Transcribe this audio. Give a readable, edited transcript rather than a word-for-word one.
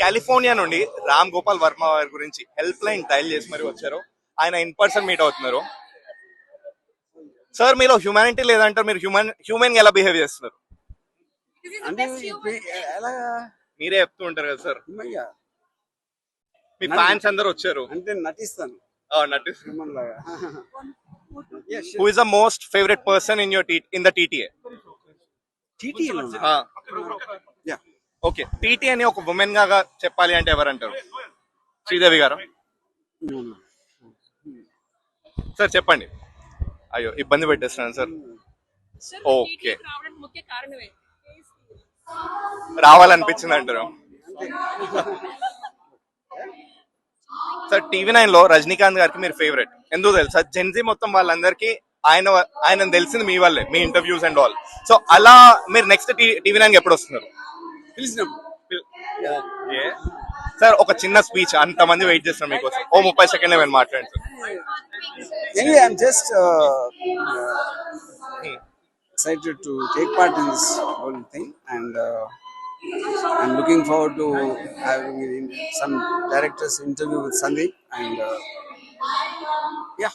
California నుండి రామ్ గోపాల్ వర్మ వారి గురించి హెల్ప్ లైన్ డైల్ చేసి మరి వచ్చారు. ఆయన ఇన్ పర్సన్ మీట్ అవుతున్నారు. సార్ మీలో హ్యూమానిటీ లేదంటారు, మీరు హ్యూమన్ ఎలా బిహేవ్ చేస్తున్నారు? అంటే ఎలా మీరే చెప్తూ ఉంటారు కదా సార్, హ్యూమన్గా మీ ఫ్యాన్స్ అందరు వచ్చారు. అంటే నటిస్తాను హ్యూమన్ లాగా. Who is the most favourite person in the TTA? టీటీలో ఓకే, టీటీ అని ఒక ఉమెన్ గా చెప్పాలి అంటే ఎవరంటారు? శ్రీదేవి గారు. సార్ చెప్పండి. అయ్యో ఇబ్బంది పెట్టేస్తున్నాను సార్. ఓకే, రావాలనిపించింది అంటారు. సార్ టీవీ9 లో రజనీకాంత్ గారికి మీరు ఫేవరెట్ ఎందుకు తెలుసా? జెన్జీ మొత్తం వాళ్ళందరికీ ఆయన తెలిసింది మీ వల్లే, మీ ఇంటర్వ్యూస్ అండ్ ఆల్. సో అలా మీరు నెక్స్ట్ టీవీ9 ఎప్పుడు వస్తున్నారు? సార్ ఒక చిన్న స్పీచ్, అంతమంది వెయిట్ చేస్తున్నారు మీకోసం. ఓ 30 సెకండ్ ఏమైనా మాట్లాడండి sir. Anyway, I'm just excited to take part in this whole thing, and I'm looking forward to having some directors interview with Sandeep, and yeah.